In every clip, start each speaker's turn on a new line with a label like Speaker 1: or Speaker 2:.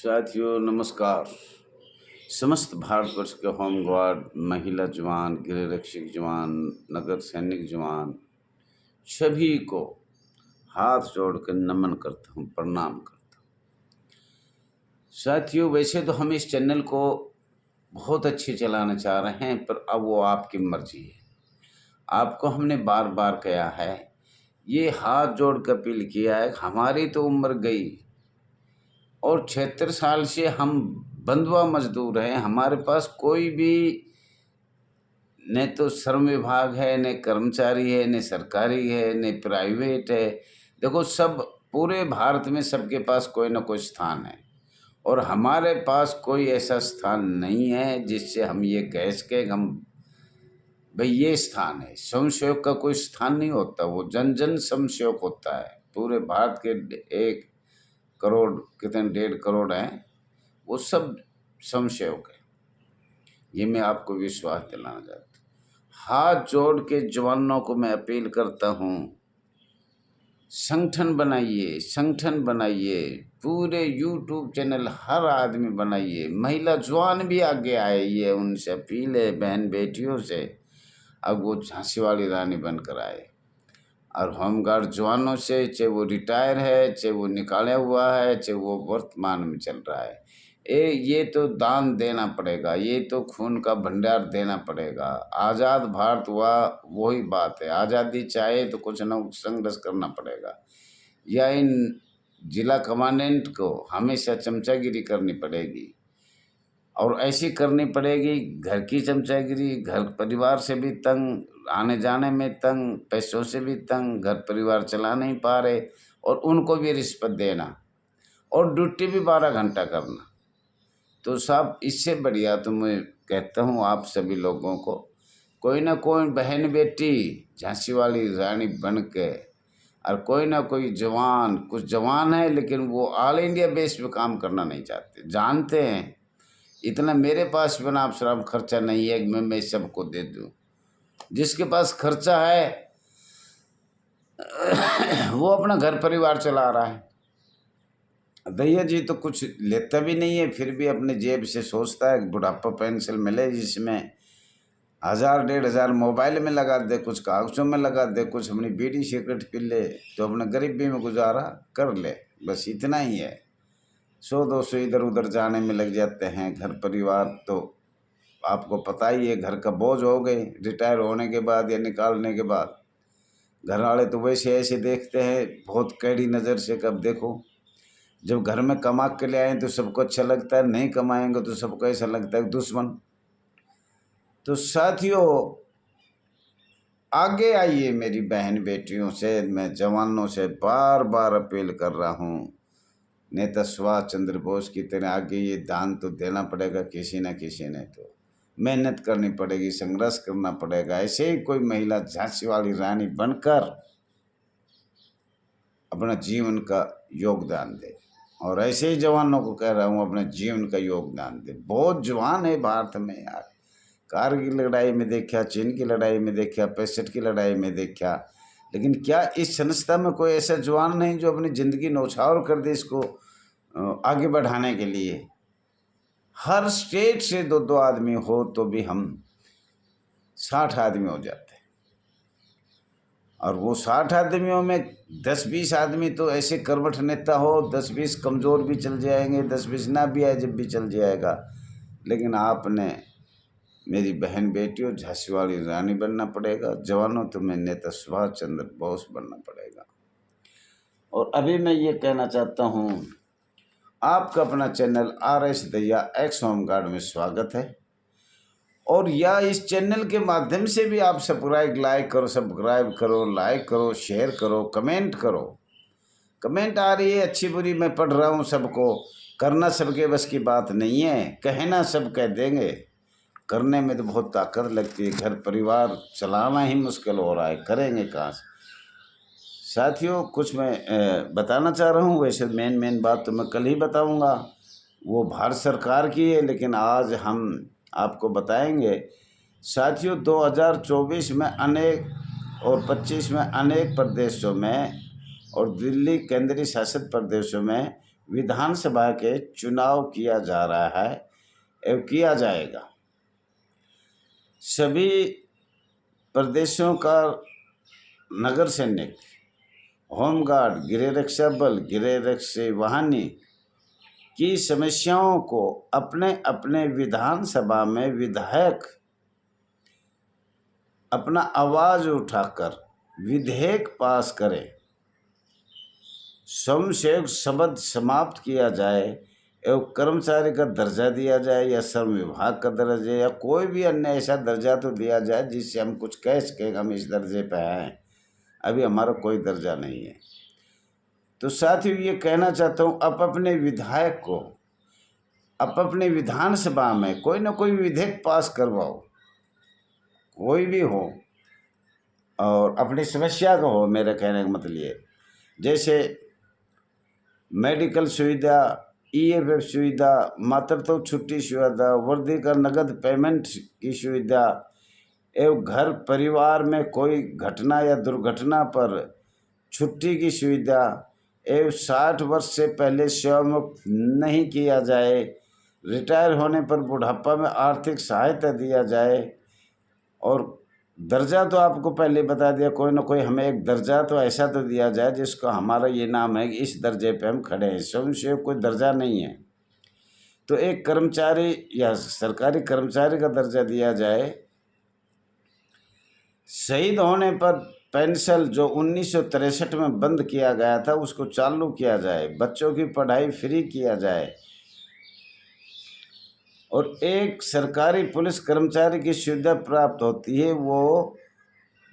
Speaker 1: साथियों नमस्कार। समस्त भारतवर्ष के होम गार्ड, महिला जवान, गृह रक्षक जवान, नगर सैनिक जवान सभी को हाथ जोड़कर नमन करता हूँ, प्रणाम करता हूँ। साथियों वैसे तो हम इस चैनल को बहुत अच्छे चलाना चाह रहे हैं, पर अब वो आपकी मर्जी है। आपको हमने बार बार कहा है, ये हाथ जोड़ कर अपील किया है। हमारी तो उम्र गई और 76 साल से हम बंधुआ मजदूर हैं। हमारे पास कोई भी न तो श्रम विभाग है, न कर्मचारी है, न सरकारी है, न प्राइवेट है। देखो, सब पूरे भारत में सबके पास कोई ना कोई स्थान है और हमारे पास कोई ऐसा स्थान नहीं है जिससे हम ये कह सकें हम भाई ये स्थान है। स्वयंसेवक का कोई स्थान नहीं होता, वो जन जन स्वयंसेवक होता है। पूरे भारत के 1 करोड़ कितने 1.5 करोड़ हैं, वो सब स्वयंसेवक है। ये मैं आपको विश्वास दिलाना चाहता हूँ। हाथ जोड़ के जवानों को मैं अपील करता हूँ, संगठन बनाइए, संगठन बनाइए। पूरे यूट्यूब चैनल हर आदमी बनाइए। महिला जवान भी आगे आए, ये उनसे अपील है, बहन बेटियों से। अब वो झांसी वाली रानी बनकर आए। और होमगार्ड जवानों से, चाहे वो रिटायर है, चाहे वो निकाला हुआ है, चाहे वो वर्तमान में चल रहा है, ये तो दान देना पड़ेगा, ये तो खून का भंडार देना पड़ेगा। आज़ाद भारत हुआ वही बात है। आज़ादी चाहे तो कुछ न कुछ संघर्ष करना पड़ेगा, या इन जिला कमांडेंट को हमेशा चमचागिरी करनी पड़ेगी। और ऐसी करनी पड़ेगी, घर की चमचागिरी, घर परिवार से भी तंग, आने जाने में तंग, पैसों से भी तंग, घर परिवार चला नहीं पा रहे और उनको भी रिश्वत देना और ड्यूटी भी 12 घंटा करना। तो साहब, इससे बढ़िया तो मैं कहता हूँ आप सभी लोगों को, कोई ना कोई बहन बेटी झांसी वाली रानी बन के, और कोई ना कोई जवान, कुछ जवान है लेकिन वो ऑल इंडिया बेस पे काम करना नहीं चाहते। जानते हैं इतना मेरे पास भी आप शराब खर्चा नहीं है कि मैं सबको दे दूँ। जिसके पास खर्चा है वो अपना घर परिवार चला रहा है। दैया जी तो कुछ लेता भी नहीं है, फिर भी अपने जेब से सोचता है बुढ़ापा पेंशन मिले जिसमें 1000-1500 मोबाइल में लगा दे, कुछ कागजों में लगा दे, कुछ अपनी बीड़ी सिगरेट पी ले तो अपना गरीबी में गुजारा कर ले। बस इतना ही है। 100-200 इधर उधर जाने में लग जाते हैं। घर परिवार तो आपको पता ही है, घर का बोझ हो गए रिटायर होने के बाद या निकालने के बाद। घर वाले तो वैसे ऐसे देखते हैं बहुत कैडी नज़र से। कब देखो, जब घर में कमा के ले आए तो सबको अच्छा लगता है, नहीं कमाएंगे तो सबको ऐसा लगता है दुश्मन। तो साथियों आगे आइए। मेरी बहन बेटियों से, मैं जवानों से बार बार अपील कर रहा हूँ, नेता सुभाष चंद्र बोस की तरह आगे ये दान तो देना पड़ेगा किसी न किसी ने। तो मेहनत करनी पड़ेगी, संघर्ष करना पड़ेगा। ऐसे ही कोई महिला झांसी वाली रानी बनकर अपना जीवन का योगदान दे। और ऐसे ही जवानों को कह रहा हूँ, अपने जीवन का योगदान दे। बहुत जवान है भारत में यार। कारगिल की लड़ाई में देखा, चीन की लड़ाई में देखा, 65 की लड़ाई में देखा, लेकिन क्या इस संस्था में कोई ऐसा जवान नहीं जो अपनी ज़िंदगी न्यौछावर कर दे इसको आगे बढ़ाने के लिए। हर स्टेट से 2-2 आदमी हो तो भी हम 60 आदमी हो जाते हैं। और वो 60 आदमियों में 10-20 आदमी तो ऐसे कर्मठ नेता हो, 10-20 कमज़ोर भी चल जाएंगे, 10-20 ना भी आए जब भी चल जाएगा। लेकिन आपने मेरी बहन बेटियों झांसी वाली रानी बनना पड़ेगा। जवानों तुम्हें नेता सुभाष चंद्र बोस बनना पड़ेगा। और अभी मैं ये कहना चाहता हूँ, आपका अपना चैनल RS दैया एक्स होमगार्ड में स्वागत है। और या इस चैनल के माध्यम से भी आप सब्सक्राइब करो, लाइक करो, शेयर करो, कमेंट करो। कमेंट आ रही है अच्छी बुरी, मैं पढ़ रहा हूँ सबको। करना सबके बस की बात नहीं है, कहना सब कह देंगे, करने में तो बहुत ताकत लगती है। घर परिवार चलाना ही मुश्किल हो रहा है, करेंगे कहाँ से। साथियों कुछ मैं बताना चाह रहा हूँ। वैसे मेन बात तो मैं कल ही बताऊँगा, वो भारत सरकार की है, लेकिन आज हम आपको बताएंगे। साथियों 2024 में अनेक और 25 में अनेक प्रदेशों में और दिल्ली केंद्रीय शासित प्रदेशों में विधानसभा के चुनाव किया जा रहा है एवं किया जाएगा। सभी प्रदेशों का नगर सैनिक, होमगार्ड, गृह रक्षा बल, गृह रक्षा वाहिनी की समस्याओं को अपने अपने विधानसभा में विधायक अपना आवाज उठाकर विधेयक पास करें, स्वयंसेवक शब्द समाप्त किया जाए एवं कर्मचारी का दर्जा दिया जाए या श्रम विभाग का दर्जा या कोई भी अन्य ऐसा दर्जा तो दिया जाए जिससे हम कुछ कह सकें हम इस दर्जे पे हैं। अभी हमारा कोई दर्जा नहीं है। तो साथियों, ये कहना चाहता हूँ, आप अपने विधायक को आप अपने विधानसभा में कोई ना कोई विधेयक पास करवाओ, कोई भी हो, और अपनी समस्या का हो। मेरे कहने का मतलब ये, जैसे मेडिकल सुविधा, EFF सुविधा, मातृत्व छुट्टी सुविधा, वर्दी का नगद पेमेंट की सुविधा एवं घर परिवार में कोई घटना या दुर्घटना पर छुट्टी की सुविधा एवं 60 वर्ष से पहले सेवामुक्त नहीं किया जाए, रिटायर होने पर बुढ़ापा में आर्थिक सहायता दिया जाए। और दर्जा तो आपको पहले बता दिया, कोई ना कोई हमें एक दर्जा तो ऐसा तो दिया जाए जिसका हमारा ये नाम है कि इस दर्जे पे हम खड़े हैं। स्वयंसेवक कोई दर्जा नहीं है, तो एक कर्मचारी या सरकारी कर्मचारी का दर्जा दिया जाए। शहीद होने पर पेंशन जो 1963 में बंद किया गया था उसको चालू किया जाए, बच्चों की पढ़ाई फ्री किया जाए। और एक सरकारी पुलिस कर्मचारी की सुविधा प्राप्त होती है, वो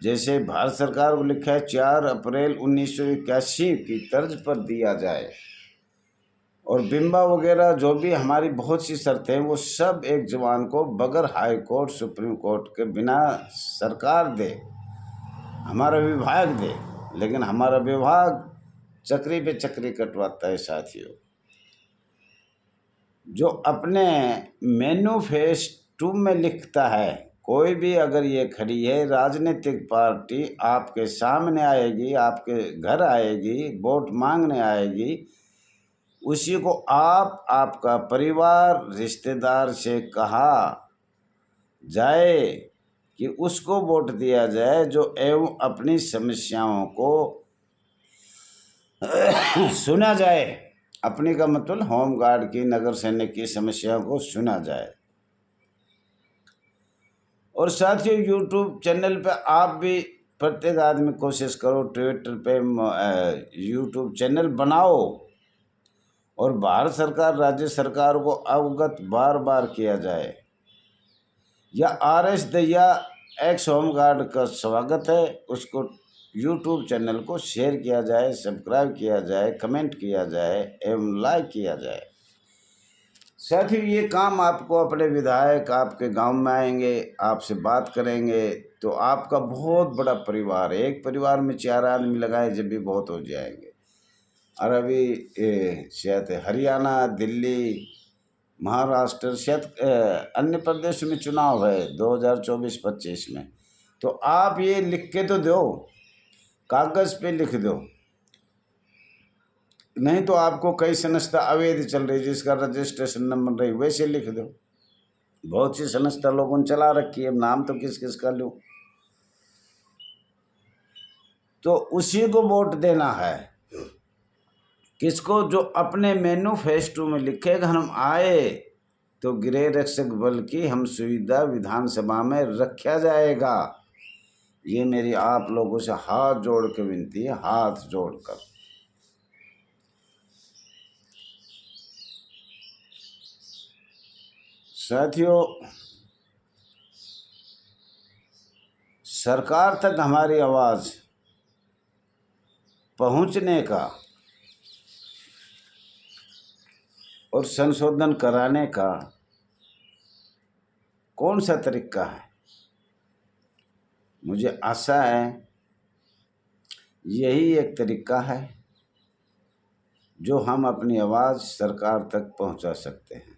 Speaker 1: जैसे भारत सरकार को लिखा है 4 अप्रैल 1981 की तर्ज पर दिया जाए। और बिम्बा वगैरह जो भी हमारी बहुत सी शर्तें हैं वो सब एक जवान को बगैर हाई कोर्ट सुप्रीम कोर्ट के बिना सरकार दे, हमारा विभाग दे। लेकिन हमारा विभाग चक्री पे चक्री कटवाता है। साथियों, जो अपने मैनिफेस्टो में लिखता है, कोई भी अगर ये खड़ी है राजनीतिक पार्टी आपके सामने आएगी, आपके घर आएगी, वोट मांगने आएगी, उसी को आपका परिवार रिश्तेदार से कहा जाए कि उसको वोट दिया जाए, जो एवं अपनी समस्याओं को सुना जाए। अपनी का मतलब होमगार्ड की, नगर सैनिक की समस्याओं को सुना जाए। और साथियों, यूट्यूब चैनल पे आप भी प्रत्येक आदमी कोशिश करो, ट्विटर पे यूट्यूब चैनल बनाओ और भारत सरकार, राज्य सरकार को अवगत बार बार किया जाए। या RS दैया एक्स होमगार्ड का स्वागत है, उसको यूट्यूब चैनल को शेयर किया जाए, सब्सक्राइब किया जाए, कमेंट किया जाए एवं लाइक किया जाए। साथ ही ये काम आपको अपने विधायक आपके गांव में आएंगे, आपसे बात करेंगे, तो आपका बहुत बड़ा परिवार, एक परिवार में 4 आदमी लगाए जब भी बहुत हो जाएंगे। और अभी शायद हरियाणा, दिल्ली, महाराष्ट्र, शायद अन्य प्रदेश में चुनाव है 2024-25 में। तो आप ये लिख के तो दो, कागज़ पे लिख दो, नहीं तो आपको कई संस्था अवैध चल रही जिसका रजिस्ट्रेशन नंबर नहीं, वैसे लिख दो। बहुत सी संस्था लोगों ने चला रखी है, नाम तो किस किस का लूँ। तो उसी को वोट देना है, किसको? जो अपने मैनिफेस्टो में लिखेगा हम आए तो गृह रक्षक बल की हम सुविधा विधानसभा में रखा जाएगा। ये मेरी आप लोगों से हाथ जोड़ के विनती है, हाथ जोड़कर। साथियों, सरकार तक हमारी आवाज़ पहुंचने का और संशोधन कराने का कौन सा तरीका है? मुझे आशा है यही एक तरीका है जो हम अपनी आवाज़ सरकार तक पहुंचा सकते हैं।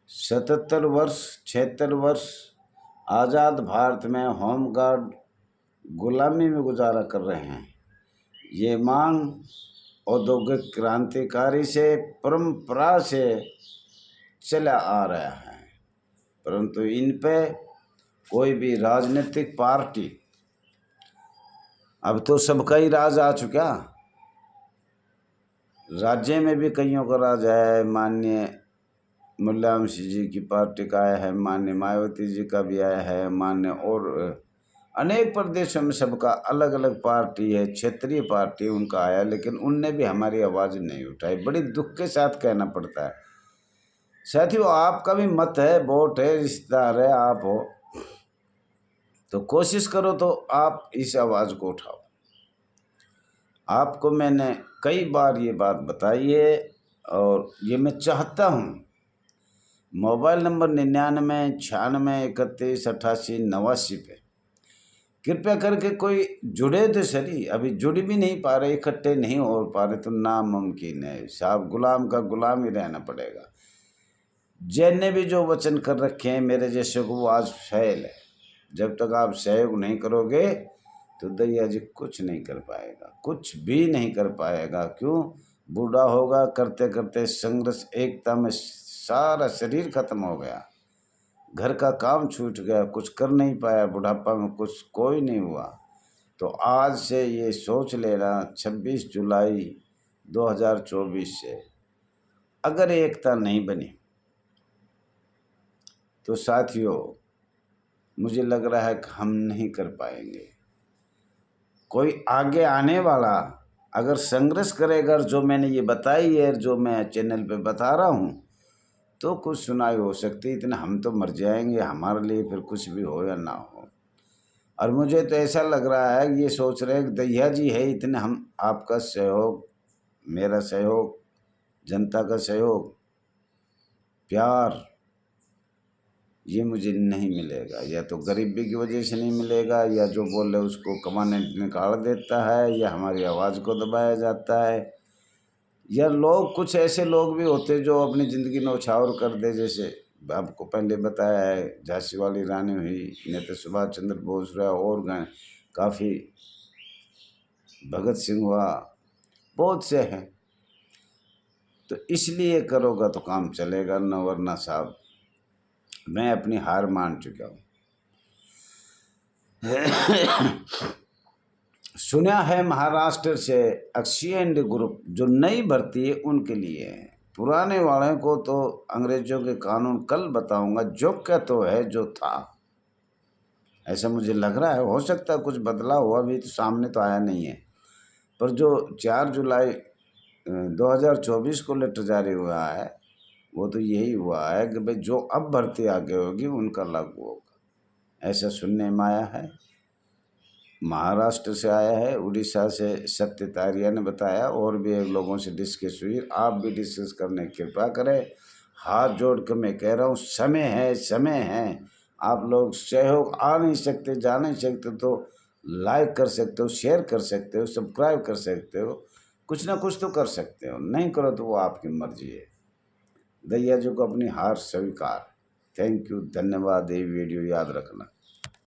Speaker 1: 77 वर्ष 76 वर्ष आज़ाद भारत में होमगार्ड गुलामी में गुजारा कर रहे हैं। ये मांग औद्योगिक क्रांतिकारी से परंपरा से चला आ रहा है, परंतु इन पे कोई भी राजनीतिक पार्टी, अब तो सबका ही राज आ चुका, राज्य में भी कईयों का राज है। माननीय मुलायम सिंह जी की पार्टी का आया है, माननीय मायावती जी का भी आया है, माननीय और अनेक प्रदेशों में सबका अलग अलग पार्टी है, क्षेत्रीय पार्टी उनका आया, लेकिन उनने भी हमारी आवाज़ नहीं उठाई। बड़ी दुख के साथ कहना पड़ता है। साथियों, आपका भी मत है, वोट है, रिश्तेदार है, आप हो तो कोशिश करो तो आप इस आवाज़ को उठाओ। आपको मैंने कई बार ये बात बताई है और ये मैं चाहता हूँ। मोबाइल नंबर 99 96 31 88 89 पे कृपया करके कोई जुड़े तो सही, अभी जुड़ भी नहीं पा रहे, इकट्ठे नहीं हो पा रहे तो नामुमकिन है साहब, गुलाम का गुलाम ही रहना पड़ेगा। जैन ने भी जो वचन कर रखे हैं मेरे जैसे को, वो आज फैल है। जब तक आप सहयोग नहीं करोगे तो दैया जी कुछ नहीं कर पाएगा, कुछ भी नहीं कर पाएगा। क्यों? बूढ़ा होगा, करते करते संघर्ष एकता में सारा शरीर खत्म हो गया, घर का काम छूट गया, कुछ कर नहीं पाया, बुढ़ापा में कुछ कोई नहीं हुआ। तो आज से ये सोच लेना, 26 जुलाई 2024 से अगर एकता नहीं बनी तो साथियों मुझे लग रहा है कि हम नहीं कर पाएंगे। कोई आगे आने वाला अगर संघर्ष करेगा, जो मैंने ये बताई है, जो मैं चैनल पे बता रहा हूँ, तो कुछ सुनाई हो सकती है। इतना हम तो मर जाएंगे, हमारे लिए फिर कुछ भी हो या ना हो। और मुझे तो ऐसा लग रहा है, ये सोच रहे हैं कि दैया जी है इतने, हम आपका सहयोग, मेरा सहयोग, जनता का सहयोग, प्यार, ये मुझे नहीं मिलेगा। या तो गरीबी की वजह से नहीं मिलेगा, या जो बोले उसको कमाने निकाल देता है, या हमारी आवाज़ को दबाया जाता है, या लोग, कुछ ऐसे लोग भी होते जो अपनी ज़िंदगी नौछावर कर दे। जैसे आपको पहले बताया है, झांसी वाली रानी हुई, नेता सुभाष चंद्र बोस रहा, और काफ़ी भगत सिंह हुआ, बहुत से हैं। तो इसलिए करोगा तो काम चलेगा, न वरना साहब मैं अपनी हार मान चुका हूँ। सुना है महाराष्ट्र से एक्सचेंज ग्रुप जो नई भर्ती है उनके लिए है, पुराने वाले को तो अंग्रेजों के कानून कल बताऊंगा, जो क्या तो है जो था, ऐसा मुझे लग रहा है। हो सकता है कुछ बदलाव हुआ, भी तो सामने तो आया नहीं है। पर जो 4 जुलाई 2024 को लेटर जारी हुआ है, वो तो यही हुआ है कि भाई जो अब भर्ती आगे होगी उनका लागू होगा, ऐसा सुनने में आया है। महाराष्ट्र से आया है, उड़ीसा से सत्य तारिया ने बताया, और भी लोगों से डिस्कस हुई। आप भी डिस्कस करने की कृपा करें, हाथ जोड़ कर मैं कह रहा हूँ, समय है, समय है। आप लोग सहयोग आ नहीं सकते, जा नहीं सकते तो लाइक कर सकते हो, शेयर कर सकते हो, सब्सक्राइब कर सकते हो, कुछ ना कुछ तो कर सकते हो। नहीं करो तो वो आपकी मर्जी है। दैया जी को अपनी हार स्वीकार। थैंक यू, धन्यवाद। ये वीडियो याद रखना।